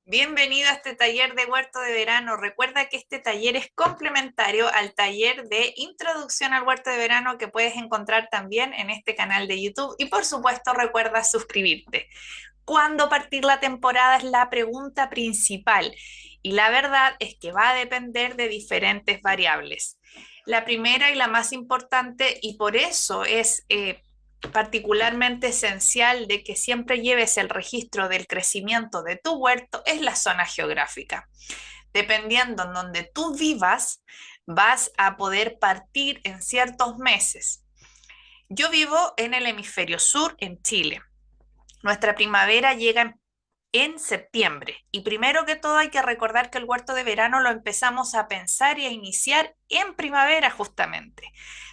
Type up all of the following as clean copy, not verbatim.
Bienvenido a este taller de huerto de verano. Recuerda que este taller es complementario al taller de introducción al huerto de verano que puedes encontrar también en este canal de YouTube. Y por supuesto, recuerda suscribirte. ¿Cuándo partir la temporada? Es la pregunta principal. Y la verdad es que va a depender de diferentes variables. La primera y la más importante, y por eso es particularmente esencial de que siempre lleves el registro del crecimiento de tu huerto, es la zona geográfica. Dependiendo en donde tú vivas, vas a poder partir en ciertos meses. Yo vivo en el hemisferio sur, en Chile. Nuestra primavera llega en septiembre. Y primero que todo hay que recordar que el huerto de verano lo empezamos a pensar y a iniciar en primavera justamente.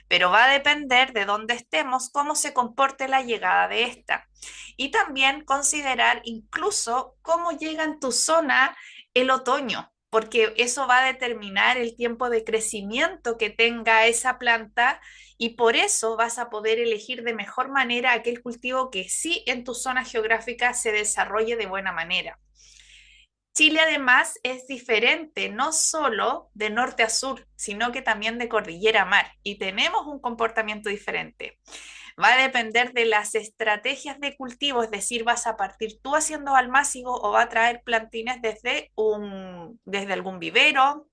Pero va a depender de dónde estemos, cómo se comporte la llegada de esta. Y también considerar incluso cómo llega en tu zona el otoño, porque eso va a determinar el tiempo de crecimiento que tenga esa planta y por eso vas a poder elegir de mejor manera aquel cultivo que sí en tu zona geográfica se desarrolle de buena manera. Chile además es diferente no solo de norte a sur, sino que también de cordillera a mar y tenemos un comportamiento diferente. Va a depender de las estrategias de cultivo, es decir, vas a partir tú haciendo almácigo o va a traer plantines desde algún vivero,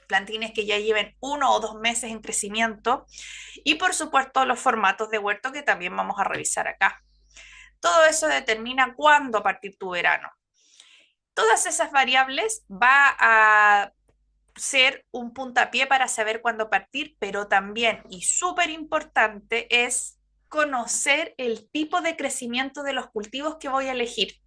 plantines que ya lleven 1 o 2 meses en crecimiento y por supuesto los formatos de huerto que también vamos a revisar acá. Todo eso determina cuándo partir tu verano. Todas esas variables va a ser un puntapié para saber cuándo partir, pero también, y súper importante, es conocer el tipo de crecimiento de los cultivos que voy a elegir.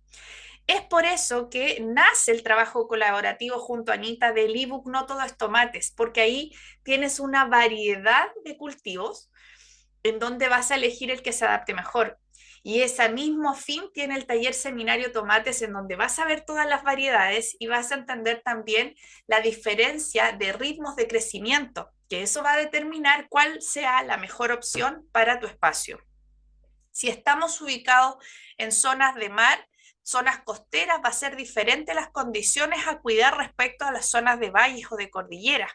Es por eso que nace el trabajo colaborativo junto a Anita del ebook No Todo es Tomates, porque ahí tienes una variedad de cultivos en donde vas a elegir el que se adapte mejor. Y ese mismo fin tiene el taller seminario Tomates, en donde vas a ver todas las variedades y vas a entender también la diferencia de ritmos de crecimiento, que eso va a determinar cuál sea la mejor opción para tu espacio. Si estamos ubicados en zonas de mar, zonas costeras, va a ser diferente las condiciones a cuidar respecto a las zonas de valles o de cordillera.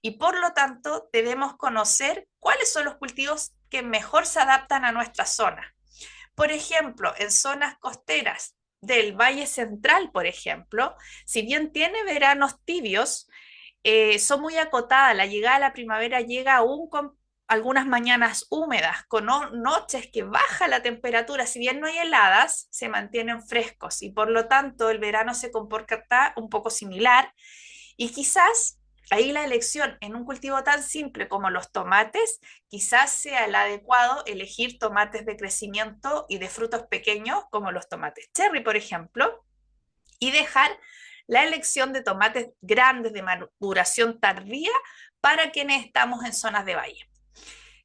Y por lo tanto, debemos conocer cuáles son los cultivos que mejor se adaptan a nuestra zona. Por ejemplo, en zonas costeras del Valle Central, por ejemplo, si bien tiene veranos tibios, son muy acotadas. La llegada de la primavera llega aún con algunas mañanas húmedas, con noches que baja la temperatura. Si bien no hay heladas, se mantienen frescos y por lo tanto el verano se comporta un poco similar. Y quizás ahí la elección en un cultivo tan simple como los tomates, quizás sea el adecuado elegir tomates de crecimiento y de frutos pequeños como los tomates cherry, por ejemplo, y dejar la elección de tomates grandes de maduración tardía para quienes estamos en zonas de valle.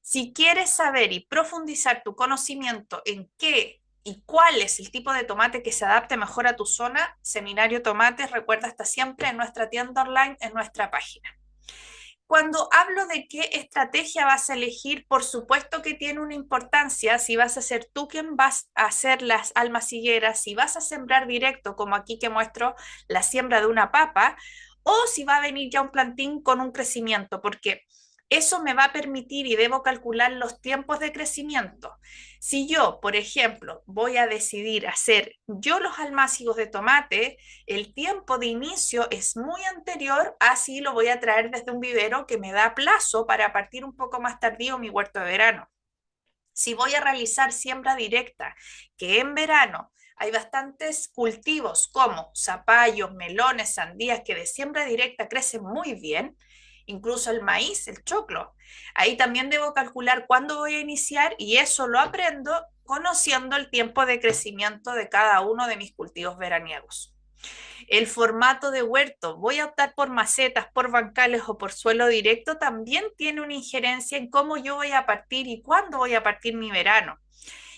Si quieres saber y profundizar tu conocimiento en qué y cuál es el tipo de tomate que se adapte mejor a tu zona, Seminario Tomates, recuerda, está siempre en nuestra tienda online, en nuestra página. Cuando hablo de qué estrategia vas a elegir, por supuesto que tiene una importancia si vas a ser tú quien vas a hacer las almacigueras, si vas a sembrar directo, como aquí que muestro la siembra de una papa, o si va a venir ya un plantín con un crecimiento, porque eso me va a permitir y debo calcular los tiempos de crecimiento. Si yo, por ejemplo, voy a decidir hacer yo los almácigos de tomate, el tiempo de inicio es muy anterior, así lo voy a traer desde un vivero que me da plazo para partir un poco más tardío mi huerto de verano. Si voy a realizar siembra directa, que en verano hay bastantes cultivos como zapallos, melones, sandías que de siembra directa crecen muy bien, incluso el maíz, el choclo. Ahí también debo calcular cuándo voy a iniciar y eso lo aprendo conociendo el tiempo de crecimiento de cada uno de mis cultivos veraniegos. El formato de huerto, voy a optar por macetas, por bancales o por suelo directo, también tiene una injerencia en cómo yo voy a partir y cuándo voy a partir mi verano.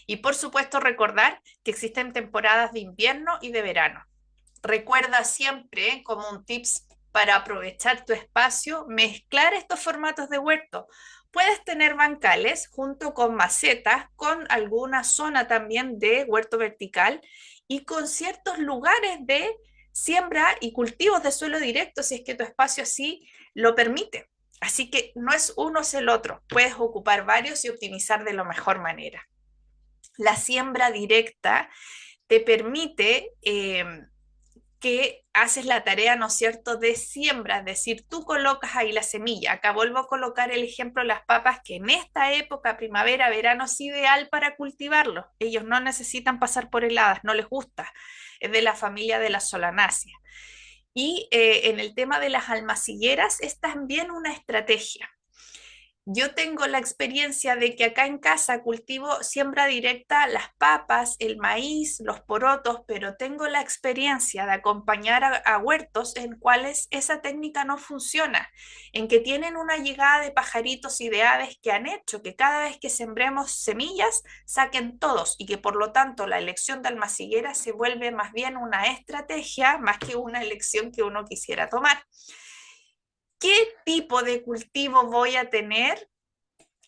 Y por supuesto recordar que existen temporadas de invierno y de verano. Recuerda siempre, como un tips para aprovechar tu espacio, mezclar estos formatos de huerto. Puedes tener bancales junto con macetas, con alguna zona también de huerto vertical y con ciertos lugares de siembra y cultivos de suelo directo si es que tu espacio así lo permite. Así que no es uno, es el otro. Puedes ocupar varios y optimizar de la mejor manera. La siembra directa te permite que haces la tarea, ¿no es cierto?, de siembra, es decir, tú colocas ahí la semilla. Acá vuelvo a colocar el ejemplo de las papas, que en esta época, primavera, verano, es ideal para cultivarlos. Ellos no necesitan pasar por heladas, no les gusta. Es de la familia de las solanáceas. Y en el tema de las almacilleras es también una estrategia. Yo tengo la experiencia de que acá en casa cultivo siembra directa las papas, el maíz, los porotos, pero tengo la experiencia de acompañar a huertos en cuales esa técnica no funciona, en que tienen una llegada de pajaritos y de aves que han hecho que cada vez que sembremos semillas saquen todos y que por lo tanto la elección de almaciguera se vuelve más bien una estrategia más que una elección que uno quisiera tomar. ¿Qué tipo de cultivo voy a tener?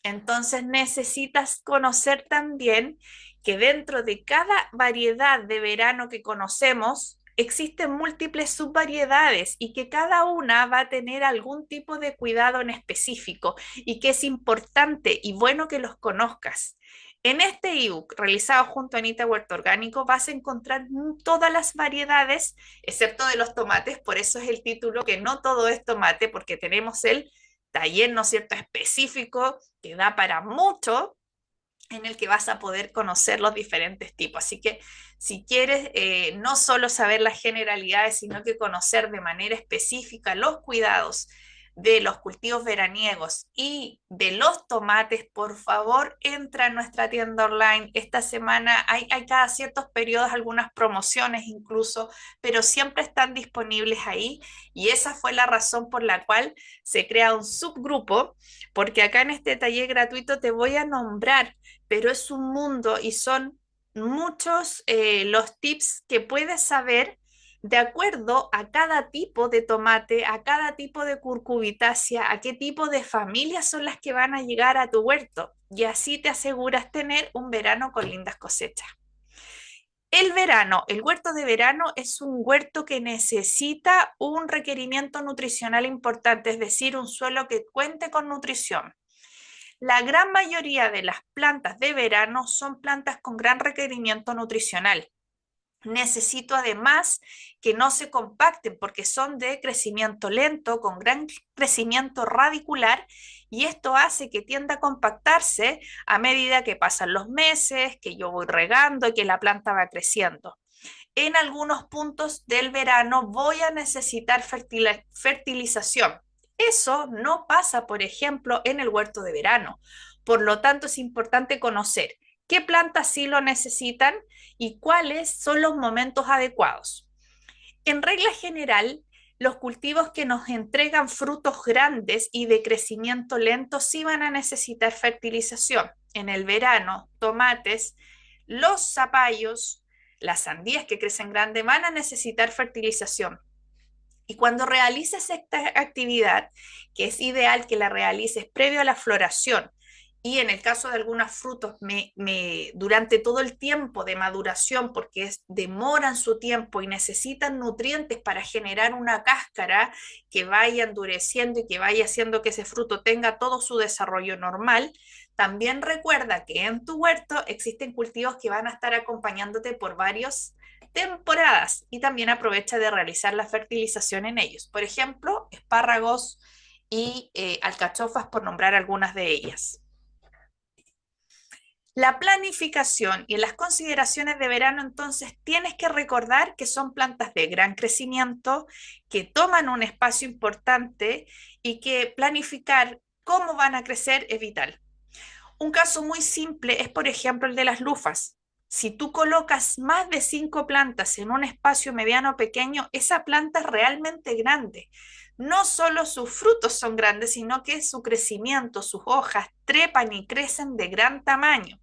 Entonces necesitas conocer también que dentro de cada variedad de verano que conocemos, existen múltiples subvariedades y que cada una va a tener algún tipo de cuidado en específico y que es importante y bueno que los conozcas. En este ebook realizado junto a Anita Huerto Orgánico vas a encontrar todas las variedades, excepto de los tomates, por eso es el título, que no todo es tomate, porque tenemos el taller, ¿no es cierto?, específico que da para mucho, en el que vas a poder conocer los diferentes tipos. Así que si quieres no solo saber las generalidades, sino que conocer de manera específica los cuidados de los cultivos veraniegos y de los tomates, por favor, entra en nuestra tienda online. Esta semana hay cada ciertos periodos algunas promociones incluso, pero siempre están disponibles ahí y esa fue la razón por la cual se crea un subgrupo, porque acá en este taller gratuito te voy a nombrar, pero es un mundo y son muchos los tips que puedes saber de acuerdo a cada tipo de tomate, a cada tipo de curcubitácea, a qué tipo de familias son las que van a llegar a tu huerto. Y así te aseguras tener un verano con lindas cosechas. El verano, el huerto de verano es un huerto que necesita un requerimiento nutricional importante, es decir, un suelo que cuente con nutrición. La gran mayoría de las plantas de verano son plantas con gran requerimiento nutricional. Necesito además que no se compacten porque son de crecimiento lento, con gran crecimiento radicular, y esto hace que tienda a compactarse a medida que pasan los meses, que yo voy regando y que la planta va creciendo. En algunos puntos del verano voy a necesitar fertilización. Eso no pasa, por ejemplo, en el huerto de verano. Por lo tanto, es importante conocer qué plantas sí lo necesitan y cuáles son los momentos adecuados. En regla general, los cultivos que nos entregan frutos grandes y de crecimiento lento sí van a necesitar fertilización. En el verano, tomates, los zapallos, las sandías que crecen grandes van a necesitar fertilización. Y cuando realices esta actividad, que es ideal que la realices previo a la floración, y en el caso de algunos frutos, durante todo el tiempo de maduración, porque demoran su tiempo y necesitan nutrientes para generar una cáscara que vaya endureciendo y que vaya haciendo que ese fruto tenga todo su desarrollo normal, también recuerda que en tu huerto existen cultivos que van a estar acompañándote por varios temporadas y también aprovecha de realizar la fertilización en ellos. Por ejemplo, espárragos y alcachofas, por nombrar algunas de ellas. La planificación y las consideraciones de verano, entonces, tienes que recordar que son plantas de gran crecimiento, que toman un espacio importante y que planificar cómo van a crecer es vital. Un caso muy simple es, por ejemplo, el de las lufas. Si tú colocas más de 5 plantas en un espacio mediano o pequeño, esa planta es realmente grande. No solo sus frutos son grandes, sino que su crecimiento, sus hojas trepan y crecen de gran tamaño.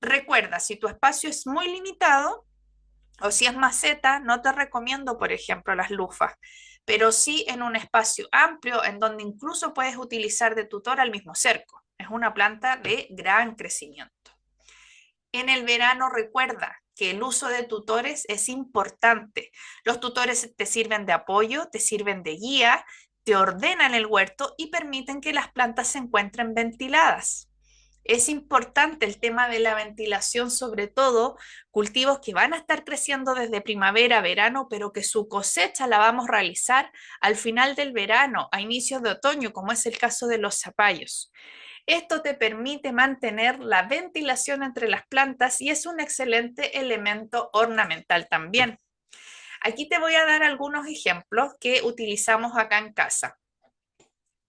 Recuerda, si tu espacio es muy limitado o si es maceta, no te recomiendo, por ejemplo, las lufas, pero sí en un espacio amplio en donde incluso puedes utilizar de tutor al mismo cerco. Es una planta de gran crecimiento. En el verano recuerda que el uso de tutores es importante. Los tutores te sirven de apoyo, te sirven de guía, te ordenan el huerto y permiten que las plantas se encuentren ventiladas. Es importante el tema de la ventilación, sobre todo cultivos que van a estar creciendo desde primavera, verano, pero que su cosecha la vamos a realizar al final del verano, a inicios de otoño, como es el caso de los zapallos. Esto te permite mantener la ventilación entre las plantas y es un excelente elemento ornamental también. Aquí te voy a dar algunos ejemplos que utilizamos acá en casa.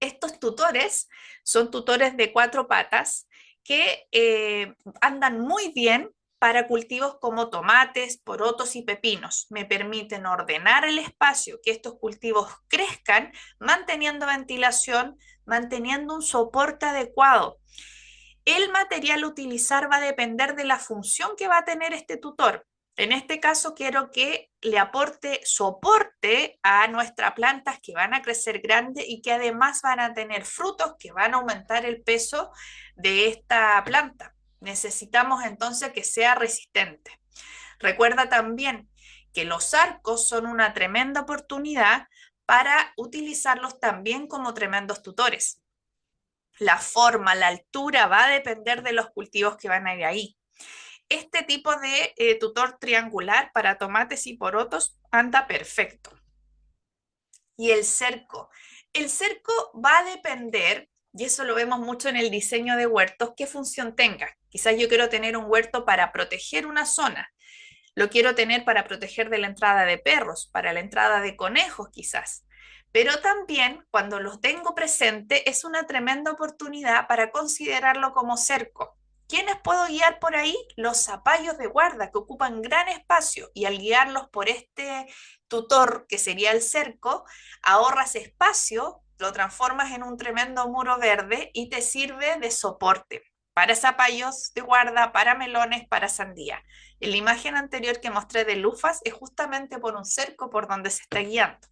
Estos tutores son tutores de 4 patas que andan muy bien para cultivos como tomates, porotos y pepinos. Me permiten ordenar el espacio, que estos cultivos crezcan, manteniendo ventilación, manteniendo un soporte adecuado. El material a utilizar va a depender de la función que va a tener este tutor. En este caso quiero que le aporte soporte a nuestras plantas que van a crecer grandes y que además van a tener frutos que van a aumentar el peso de esta planta. Necesitamos entonces que sea resistente. Recuerda también que los arcos son una tremenda oportunidad para utilizarlos también como tremendos tutores. La forma, la altura va a depender de los cultivos que van a ir ahí. Este tipo de tutor triangular para tomates y porotos anda perfecto. Y el cerco. El cerco va a depender, y eso lo vemos mucho en el diseño de huertos, qué función tenga. Quizás yo quiero tener un huerto para proteger una zona. Lo quiero tener para proteger de la entrada de perros, para la entrada de conejos quizás. Pero también cuando los tengo presente es una tremenda oportunidad para considerarlo como cerco. ¿Quiénes puedo guiar por ahí? Los zapallos de guarda que ocupan gran espacio y al guiarlos por este tutor que sería el cerco, ahorras espacio, lo transformas en un tremendo muro verde y te sirve de soporte para zapallos de guarda, para melones, para sandía. En la imagen anterior que mostré de lufas es justamente por un cerco por donde se está guiando.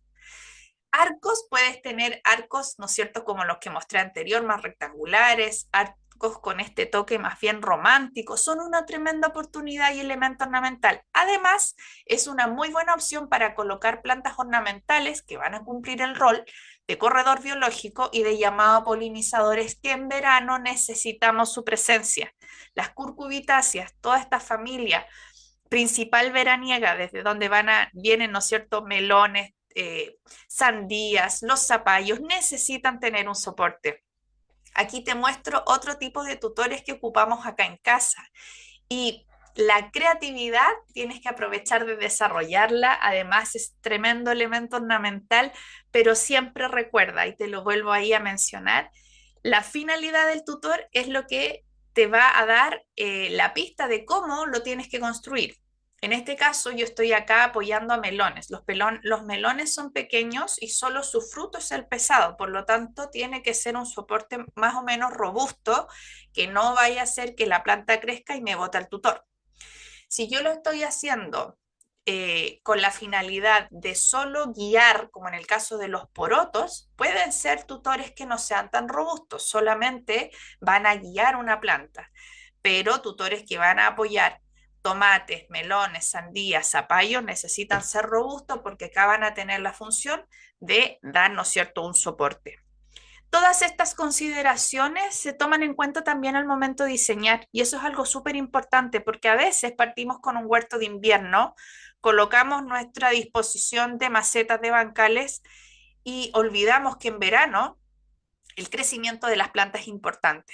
Arcos, puedes tener arcos, ¿no es cierto?, como los que mostré anterior, más rectangulares, arcos con este toque más bien romántico, son una tremenda oportunidad y elemento ornamental. Además, es una muy buena opción para colocar plantas ornamentales que van a cumplir el rol de corredor biológico y de llamado a polinizadores que en verano necesitamos su presencia. Las curcubitáceas, toda esta familia principal veraniega, desde donde vienen, ¿no es cierto?, melones, sandías, los zapallos, necesitan tener un soporte. Aquí te muestro otro tipo de tutores que ocupamos acá en casa. Y la creatividad tienes que aprovechar de desarrollarla, además es tremendo elemento ornamental, pero siempre recuerda, y te lo vuelvo ahí a mencionar, la finalidad del tutor es lo que te va a dar la pista de cómo lo tienes que construir. En este caso, yo estoy acá apoyando a melones. Los melones son pequeños y solo su fruto es el pesado, por lo tanto, tiene que ser un soporte más o menos robusto que no vaya a hacer que la planta crezca y me bote el tutor. Si yo lo estoy haciendo con la finalidad de solo guiar, como en el caso de los porotos, pueden ser tutores que no sean tan robustos, solamente van a guiar una planta, pero tutores que van a apoyar tomates, melones, sandías, zapallos, necesitan ser robustos porque acá van a tener la función de darnos, ¿cierto?, un soporte. Todas estas consideraciones se toman en cuenta también al momento de diseñar y eso es algo súper importante porque a veces partimos con un huerto de invierno, colocamos nuestra disposición de macetas de bancales y olvidamos que en verano el crecimiento de las plantas es importante,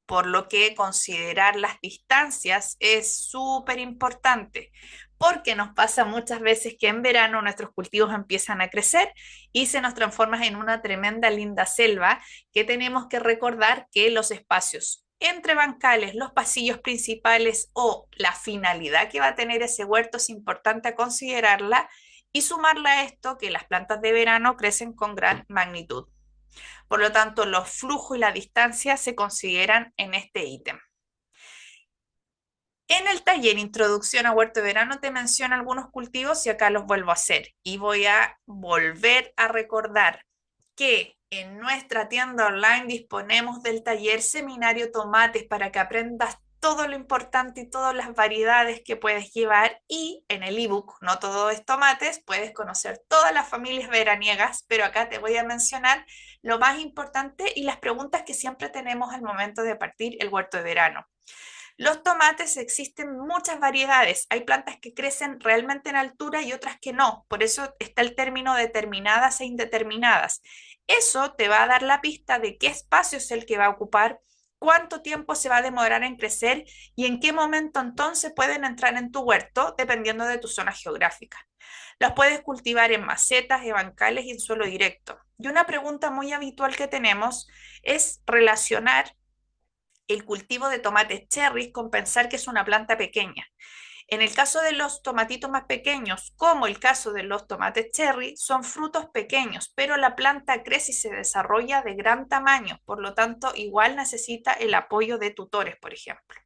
por lo que considerar las distancias es súper importante, porque nos pasa muchas veces que en verano nuestros cultivos empiezan a crecer y se nos transforma en una tremenda linda selva que tenemos que recordar que los espacios entre bancales, los pasillos principales o la finalidad que va a tener ese huerto es importante considerarla y sumarla a esto que las plantas de verano crecen con gran magnitud. Por lo tanto, los flujos y la distancia se consideran en este ítem. En el taller Introducción a Huerto de Verano te menciono algunos cultivos y acá los vuelvo a hacer. Y voy a volver a recordar que en nuestra tienda online disponemos del taller Seminario Tomates para que aprendas todo lo importante y todas las variedades que puedes llevar, y en el ebook No todo es tomates puedes conocer todas las familias veraniegas, pero acá te voy a mencionar lo más importante y las preguntas que siempre tenemos al momento de partir el huerto de verano. Los tomates existen muchas variedades. Hay plantas que crecen realmente en altura y otras que no. Por eso está el término determinadas e indeterminadas. Eso te va a dar la pista de qué espacio es el que va a ocupar, cuánto tiempo se va a demorar en crecer y en qué momento entonces pueden entrar en tu huerto, dependiendo de tu zona geográfica. Los puedes cultivar en macetas, en bancales y en suelo directo. Y una pregunta muy habitual que tenemos es relacionar el cultivo de tomates cherries con pensar que es una planta pequeña. En el caso de los tomatitos más pequeños, como el caso de los tomates cherry, son frutos pequeños, pero la planta crece y se desarrolla de gran tamaño, por lo tanto, igual necesita el apoyo de tutores, por ejemplo.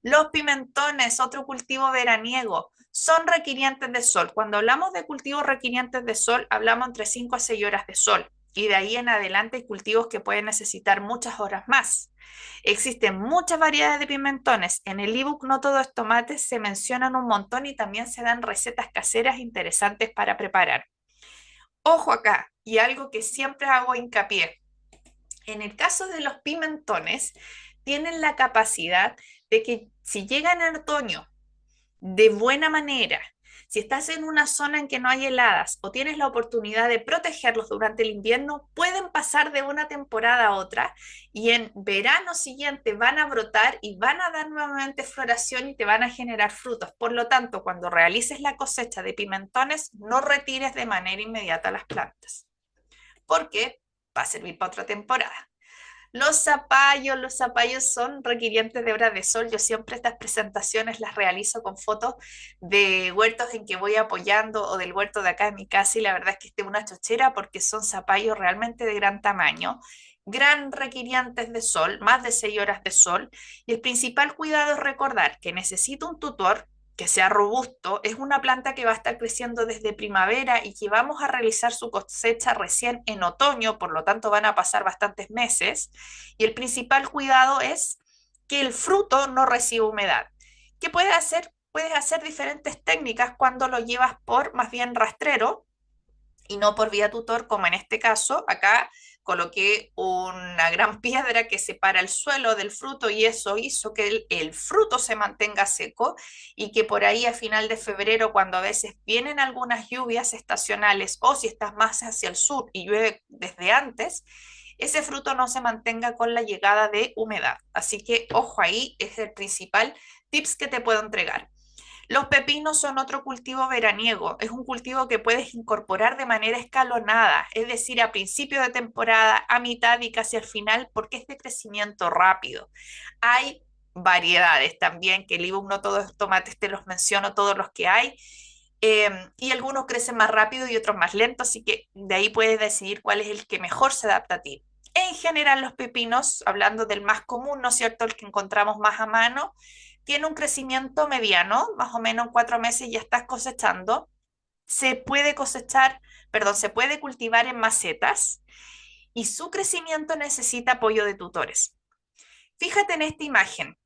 Los pimentones, otro cultivo veraniego, son requirientes de sol. Cuando hablamos de cultivos requirientes de sol, hablamos entre 5 a 6 horas de sol. Y de ahí en adelante hay cultivos que pueden necesitar muchas horas más. Existen muchas variedades de pimentones. En el ebook No todo es tomates se mencionan un montón y también se dan recetas caseras interesantes para preparar. Ojo acá, y algo que siempre hago hincapié. En el caso de los pimentones, tienen la capacidad de que si llegan en otoño de buena manera, si estás en una zona en que no hay heladas o tienes la oportunidad de protegerlos durante el invierno, pueden pasar de una temporada a otra y en verano siguiente van a brotar y van a dar nuevamente floración y te van a generar frutos. Por lo tanto, cuando realices la cosecha de pimentones, no retires de manera inmediata las plantas, porque va a servir para otra temporada. Los zapallos son requirientes de horas de sol. Yo siempre estas presentaciones las realizo con fotos de huertos en que voy apoyando o del huerto de acá en mi casa y la verdad es que este es una chochera porque son zapallos realmente de gran tamaño, gran requirientes de sol, más de 6 horas de sol, y el principal cuidado es recordar que necesita un tutor que sea robusto. Es una planta que va a estar creciendo desde primavera y que vamos a realizar su cosecha recién en otoño, por lo tanto van a pasar bastantes meses. Y el principal cuidado es que el fruto no reciba humedad. ¿Qué puedes hacer? Puedes hacer diferentes técnicas cuando lo llevas por más bien rastrero y no por vía tutor, como en este caso. Acá coloqué una gran piedra que separa el suelo del fruto y eso hizo que el fruto se mantenga seco y que por ahí a final de febrero, cuando a veces vienen algunas lluvias estacionales o si estás más hacia el sur y llueve desde antes, ese fruto no se mantenga con la llegada de humedad. Así que ojo ahí, es el principal tips que te puedo entregar. Los pepinos son otro cultivo veraniego. Es un cultivo que puedes incorporar de manera escalonada, es decir, a principio de temporada, a mitad y casi al final, porque es de crecimiento rápido. Hay variedades también, que el ebook No todos los tomates te los menciono, todos los que hay. Y algunos crecen más rápido y otros más lento, así que de ahí puedes decidir cuál es el que mejor se adapta a ti. En general, los pepinos, hablando del más común, ¿no es cierto?, el que encontramos más a mano, tiene un crecimiento mediano, más o menos en 4 meses ya estás cosechando. Se puede cosechar, perdón, se puede cultivar en macetas y su crecimiento necesita apoyo de tutores. Fíjate en esta imagen.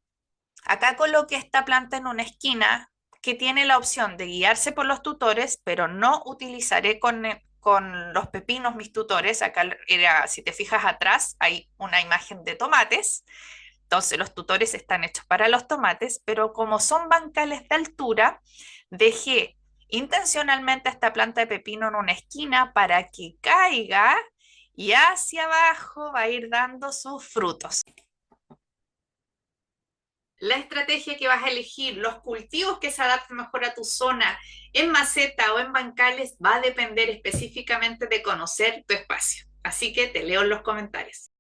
Acá coloqué esta planta en una esquina que tiene la opción de guiarse por los tutores, pero no utilizaré con los pepinos mis tutores. Acá era, si te fijas atrás, hay una imagen de tomates. Entonces los tutores están hechos para los tomates, pero como son bancales de altura, dejé intencionalmente esta planta de pepino en una esquina para que caiga y hacia abajo va a ir dando sus frutos. La estrategia que vas a elegir, los cultivos que se adapten mejor a tu zona, en maceta o en bancales, va a depender específicamente de conocer tu espacio. Así que te leo en los comentarios.